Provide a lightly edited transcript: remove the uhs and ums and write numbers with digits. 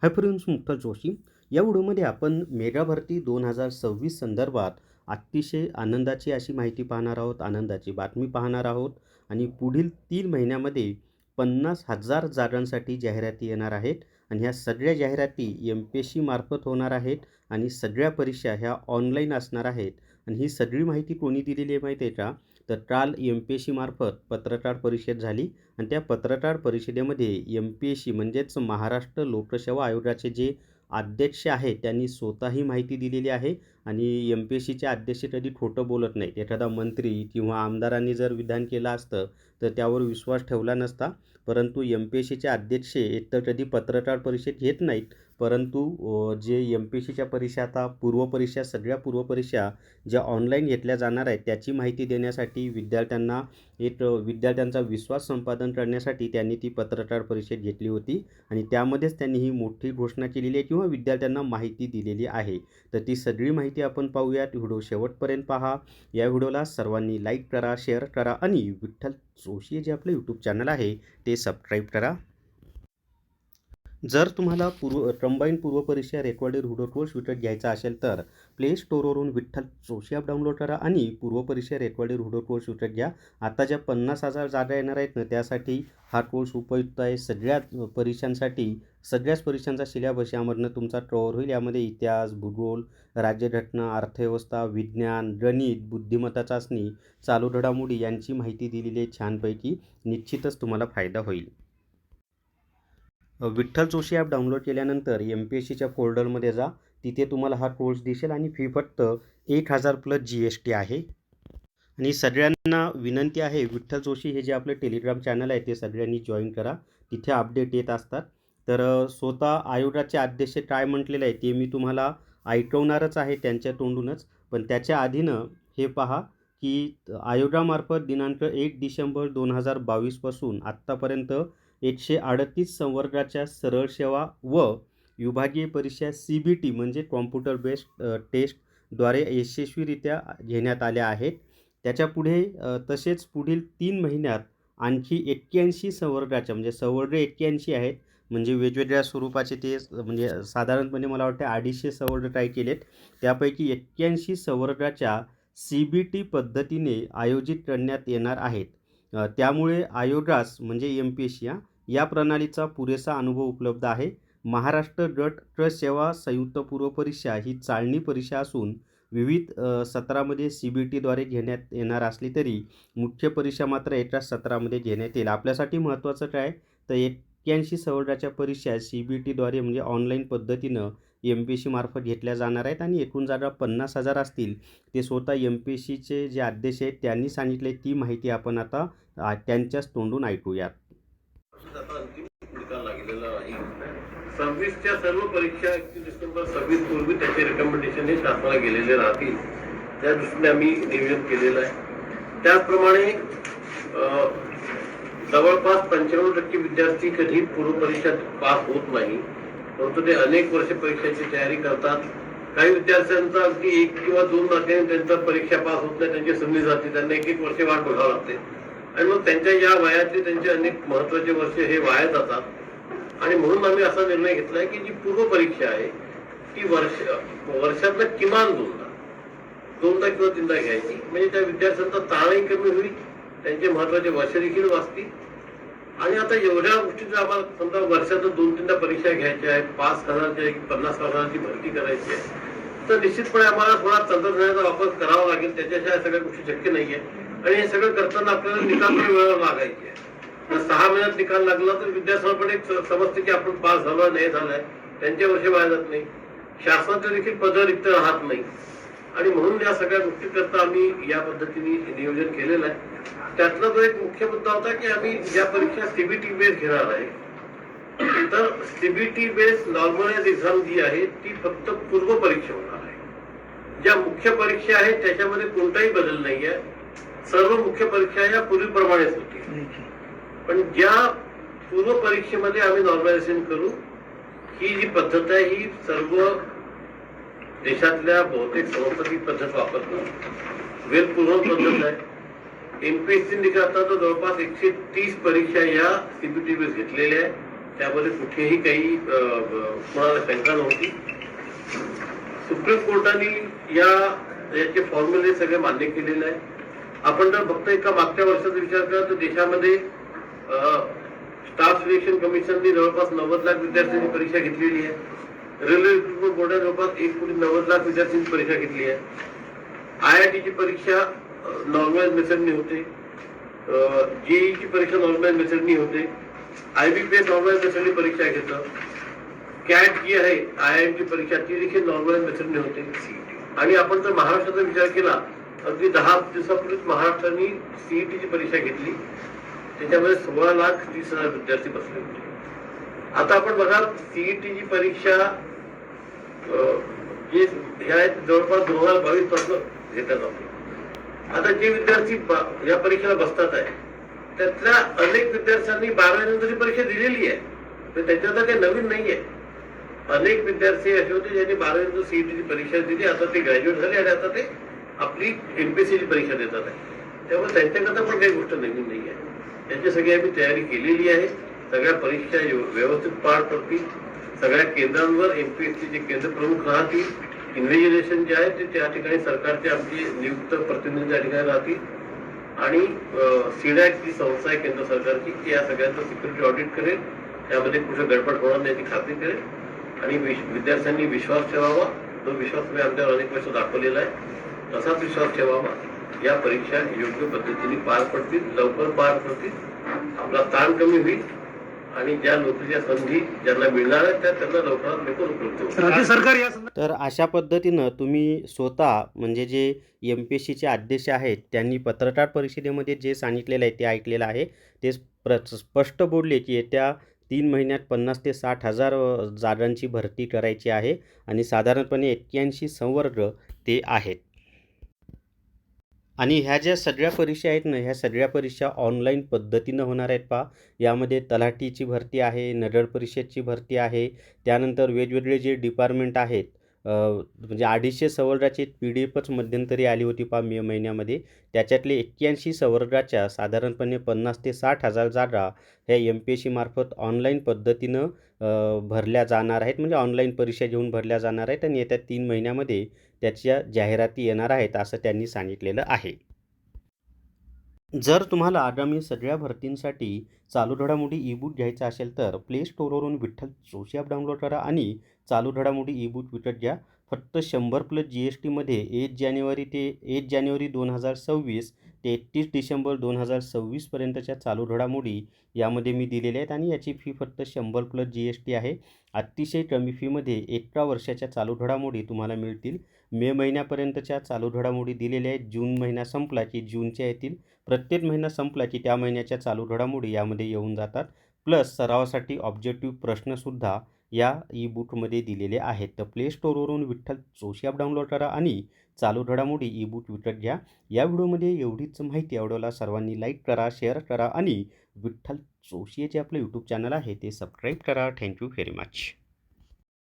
Hi friends, Mukta Joshi. या व्हिडिओमध्ये आपण मेगा भरती 2026 संदर्भात अतिशय आनंदाची अशी माहिती पाहणार आहोत, आनंदाची बातमी पाहणार आहोत. आणि पुढील 3 महिन्यामध्ये 50,000 जागांसाठी जाहिराती येणार आहेत. आणि ह्या सगळ्या जाहिराती MPSC मार्फत होणार आहेत आणि सगळ्या परीक्षा ह्या ऑनलाईन असणार आहेत. आणि ही सगळी माहिती कोणी दिलेली आहे माहिती आहे का? तर काल MPSC मार्फत पत्रकार परिषद झाली आणि त्या पत्रकार परिषदेमध्ये MPSC म्हणजेच महाराष्ट्र लोकसेवा आयोगाचे जे अध्यक्ष आहेत त्यांनी स्वतःही माहिती दिलेली आहे. आणि MPSCचे अध्यक्ष कधी खोटं बोलत नाहीत. एखादा मंत्री किंवा आमदारांनी जर विधान केलं असतं तर त्यावर विश्वास ठेवला नसता. परंतु MPSCचे अध्यक्ष एकतर कधी पत्रकार परिषद घेत नाहीत, परंतु जे MPSCच्या परीक्षा आता पूर्वपरीक्षा सगळ्या पूर्वपरीक्षा ज्या ऑनलाईन घेतल्या जाणार आहेत त्याची माहिती देण्यासाठी विद्यार्थ्यांचा विश्वास संपादन करण्यासाठी त्यांनी ती पत्रकार परिषद घेतली होती. आणि त्यामध्येच त्यांनी ही मोठी घोषणा केलेली आहे किंवा विद्यार्थ्यांना माहिती दिलेली आहे. तर ती सगळी माहिती आपण पाहूयात. व्हिडिओ शेवटपर्यंत पहा. या व्हिडिओला सर्वांनी लाईक करा, शेअर करा आणि विठ्ठल जोशी जे आपलं यूट्यूब चॅनल आहे ते सबस्क्राईब करा. जर तुम्हाला कंबाईन पूर्वपरीक्षा रेकॉर्डेड व्हिडिओ कोर्स विकत घ्यायचा असेल तर प्ले स्टोअरवरून विठ्ठल जोशी ॲप डाउनलोड करा आणि पूर्वपरीक्षा रेकॉर्डेड व्हिडिओ कोर्स विकत घ्या. आता ज्या 50,000 जागा येणार आहेत ना, त्यासाठी हा कोर्स उपयुक्त आहे. सगळ्याच परीक्षांचा सिलेबस यामधनं तुमचा कव्हर होईल. यामध्ये इतिहास, भूगोल, राज्यघटना, अर्थव्यवस्था, विज्ञान, गणित, बुद्धिमत्ता चाचणी, चालू घडामोडी यांची माहिती दिलेली आहे छानपैकी. निश्चितच तुम्हाला फायदा होईल. विठ्ठल जोशी ॲप डाउनलोड केल्यानंतर MPSCच्या फोल्डरमध्ये जा. तिथे तुम्हाला हा कोर्स दिसेल आणि फी फक्त 1,000 प्लस GST आहे. आणि सगळ्यांना विनंती आहे, विठ्ठल जोशी हे जे आपलं टेलिग्राम चॅनल आहे ते सगळ्यांनी जॉईन करा. तिथे अपडेट येत असतात. तर स्वतः आयोगाचे अध्यक्ष काय म्हटलेलं आहे ते मी तुम्हाला ऐकवणारच आहे त्यांच्या तोंडूनच. पण त्याच्या आधीनं हे पहा की आयोगामार्फत दिनांक 1 डिसेंबर 2022 पासून आत्तापर्यंत 138 संवर्गाच्या सरळ सेवा व विभागीय परीक्षा CBT म्हणजे कॉम्प्युटर बेस्ड टेस्टद्वारे यशस्वीरित्या घेण्यात आल्या आहेत. त्याच्या पुढे तसेच पुढील 3 महिन्यात आणखी 81 संवर्गाच्या म्हणजे संवर्ग 81 आहेत. म्हणजे वेगवेगळ्या स्वरूपाचे ते म्हणजे साधारणपणे मला वाटतं 250 संवर्ग काय केलेत. त्यापैकी 81 संवर्गाच्या CBT पद्धतीने आयोजित करण्यात येणार आहेत. त्यामुळे आयोगास म्हणजे MPSC या प्रणालीचा पुरेसा अनुभव उपलब्ध आहे. महाराष्ट्र गट सेवा संयुक्त पूर्व परीक्षा ही चाळणी परीक्षा असून विविध सत्रामध्ये CBTद्वारे घेण्यात येणार असली तरी मुख्य परीक्षा मात्र एकाच सत्रामध्ये घेण्यात येईल. आपल्यासाठी महत्त्वाचं काय तर 81 संवर्गाच्या परीक्षा CBTद्वारे म्हणजे ऑनलाईन पद्धतीनं MPSC मार्फत घेतल्या जाणार आहेत. आणि एकूण जागा 50,000 असतील. ते स्वतः MPSCचे जे अध्यक्ष आहेत त्यांनी सांगितले. ती माहिती आपण आता त्यांच्याच तोंडून ऐकूयात. अंतिम निकाल लागलेला आहे. 26च्या सर्व परीक्षा 31 डिसेंबर 26 पूर्वी त्याचे रेकमेंडेशन हे शासनाला गेलेले राहतील. त्या दृष्टीने आम्ही नियोजन केलेलं आहे. त्याचप्रमाणे जवळपास 95% विद्यार्थी कधी पूर्व परीक्षा पास होत नाही, परंतु ते अनेक वर्ष परीक्षेची तयारी करतात. काही विद्यार्थ्यांचा अगदी 1 किंवा 2 वर्षांनी त्यांचा परीक्षा पास होत नाही, त्यांची संधी जाते, त्यांना 1-1 वर्ष वाट बघावं लागते. आणि मग त्यांच्या या वयातले त्यांचे अनेक महत्वाचे वर्ष हे वाया जातात. आणि म्हणून आम्ही असा निर्णय घेतलाय की जी पूर्व परीक्षा आहे ती वर्षातनं किमान 2दा किंवा 3दा घ्यायची. म्हणजे त्या विद्यार्थ्यांचा ताणही कमी होईल, त्यांचे महत्वाचे वर्ष देखील वाचतील. आणि आता एवढ्या गोष्टीचं आम्हाला समजा वर्षातून 2-3दा परीक्षा घ्यायच्या आहेत, 5,000 50,000ची भरती करायची आहे, तर निश्चितपणे आम्हाला थोडा तंत्रज्ञानाचा वापर करावा लागेल. त्याच्याशिवाय सगळ्या गोष्टी शक्य नाहीये. आणि हे सगळं करताना आपल्याला निकाल पण वेळेवर लागायचे आहे. 6 महिन्यात निकाल लागला तर विद्यार्थ्यांना पण एक समजते की आपण पास झालो नाही झालाय, त्यांचे वर्ष वाया जात नाही, शासनाचे देखील पद रिक्त राहत नाही. आणि म्हणून या सगळ्या गोष्टी करता आम्ही या पद्धतीने नियोजन केलेलं आहे. त्यातला जो एक मुख्य मुद्दा होता की आम्ही ज्या परीक्षा CBT बेस घेणार आहे, तर CBT बेस नॉर्मलाइज एक्झाम जी आहे ती फक्त पूर्व परीक्षा होणार आहे. ज्या मुख्य परीक्षा आहेत त्याच्यामध्ये कोणताही बदल नाही आहे. सर्व मुख्य परीक्षा या पूर्वीप्रमाणेच होती. पण ज्या पूर्व परीक्षेमध्ये आम्ही नॉर्मलायझेशन करू, ही जी पद्धत आहे ही सर्व देशातल्या बहुतेक संस्था ही पद्धत वापरतो. वेल पूर्व पद्धत आहे. MPSC निकाल तर जवळपास 130 परीक्षा या CBT बेस घेतलेल्या आहे. त्यामध्ये कुठेही काही कोणाला शंका नव्हती. सुप्रीम कोर्टाने याचे फॉर्म्युले सगळे मान्य केलेले आहे. आपण जर फक्त एका मागच्या वर्षाचा विचार केला तर देशामध्ये स्टाफ सिलेक्शन कमिशनने जवळपास 90 लाख विद्यार्थ्यांची परीक्षा घेतलेली आहे. रेल्वे रिक्रुटमेंट बोर्डाने जवळपास 1,90 लाख विद्यार्थ्यांची परीक्षा घेतली आहे. IIT ची परीक्षा नॉर्मलाइज मेथडनी होते. JEE ची परीक्षा नॉर्मलाइज मेथडनी होते. IBPS नॉर्मलाइज मेथडनी परीक्षा घेतं. CAT जी आहे IIM ची परीक्षा ती देखील नॉर्मलाइज मेथडने होते. आणि आपण जर महाराष्ट्राचा विचार केला अगदी 10 दिवसापूर्वीच महाराष्ट्राने CET ची परीक्षा घेतली. त्याच्यामध्ये 16,30,000 विद्यार्थी बसले होते. आता आपण बघा CET ची परीक्षा जे ह्या जवळपास 2022 पासून घेतल्या जाते. आता जे विद्यार्थी या परीक्षेला बसतात आहे त्यातल्या अनेक विद्यार्थ्यांनी 12वी नंतरची परीक्षा दिलेली आहे. तर त्याच्यात काही नवीन नाही आहे. अनेक विद्यार्थी असे होते ज्यांनी 12वी नंतर CET ची परीक्षा दिली. आता ते ग्रॅज्युएट झाले आणि आता ते आपली MPSC ची परीक्षा देतात आहे. त्यामुळे त्यांच्याकरता पण काही गोष्ट नवीन नाही आहे. त्यांची सगळी आम्ही तयारी केलेली आहे. सगळ्या परीक्षा व्यवस्थित पार पडतील. सगळ्या केंद्रांवर MPSC चे केंद्र प्रमुख राहतील. इन्व्हिजिलेशन जे आहे ते त्या ठिकाणी सरकारचे आमचे नियुक्त प्रतिनिधी त्या ठिकाणी राहतील. आणि CDAC जी संस्था आहे केंद्र सरकारची ती या सगळ्यांचं सिक्युरिटी ऑडिट करेल. त्यामध्ये कुठे गडबड होणार नाही याची खात्री करेल. आणि विद्यार्थ्यांनी विश्वास ठेवावा. तो विश्वास मी आमच्यावर अनेक वर्ष दाखवलेला आहे. तसाच विश्वास ठेवावा. या परीक्षा योग्य पद्धतीने पार पडतील. लवकर पार पडतील. आपला ताण कमी होईल आणि ज्या नोकरीच्या संधी ज्यांना मिळणार आहेत त्या त्यांना लवकरात लवकर उपलब्ध होईल. राज्य सरकार या तर अशा पद्धतीनं तुम्ही स्वतः म्हणजे जे MPSCचे अध्यक्ष आहेत त्यांनी पत्रकार परिषदेमध्ये जे सांगितलेलं आहे ते ऐकलेलं आहे. ते स्पष्ट बोलले की येत्या 3 महिन्यात 50 ते 60 हजार जागांची भरती करायची आहे आणि साधारणपणे 81 संवर्ग ते आहेत. आणि ह्या ज्या सगळ्या परीक्षा आहेत ना ह्या सगळ्या परीक्षा ऑनलाईन पद्धतीनं होणार आहेत पहा. यामध्ये तलाठीची भरती आहे, नगर परिषदची भरती आहे, त्यानंतर वेगवेगळे जे डिपार्टमेंट आहेत म्हणजे 250 संवर्गाची PDF मध्यंतरी आली होती पहा मे महिन्यामध्ये. त्याच्यातले 81 संवर्गाच्या साधारणपणे 50 ते 60 हजार जागा ह्या MPSC मार्फत ऑनलाईन पद्धतीनं भरल्या जाणार आहेत. म्हणजे ऑनलाईन परीक्षा घेऊन भरल्या जाणार आहेत आणि येत्या 3 महिन्यामध्ये त्याच्या जाहिराती येणार आहेत असं त्यांनी सांगितलेलं आहे. जर तुम्हाला आगामी सगळ्या भरतींसाठी चालू घडामोडी ईबुक घ्यायचा असेल तर प्ले स्टोअरवरून विठ्ठल जोशी ॲप डाउनलोड करा आणि चालू घडामोडी ईबुक विकत घ्या. फक्त 100+ GSTमध्ये 1 जानेवारी 2026 ते 31 डिसेंबर 2026 पर्यंतच्या चालू घडामोडी यामध्ये मी दिलेल्या आहेत आणि याची फी फक्त 100+ GST आहे. अतिशय कमी फीमध्ये 1 वर्षाच्या चालू घडामोडी तुम्हाला मिळतील. मे महिन्यापर्यंतच्या चालू घडामोडी दिलेल्या आहेत. जून महिना संपला की जूनच्या येतील. प्रत्येक महिना संपला की त्या महिन्याच्या चालू घडामोडी यामध्ये येऊन जातात. प्लस सरावासाठी ऑब्जेक्टिव्ह प्रश्नसुद्धा या ईबुकमध्ये दिलेले आहेत. तर प्ले स्टोअरवरून विठ्ठल जोशी ॲप डाउनलोड करा आणि चालू घडामोडी ईबुक विकत घ्या. या व्हिडिओमध्ये एवढीच माहिती आवडल्यास सर्वांनी लाईक करा, शेअर करा आणि विठ्ठल जोशी जे आपलं यूट्यूब चॅनल आहे ते सबस्क्राईब करा. Thank you very much.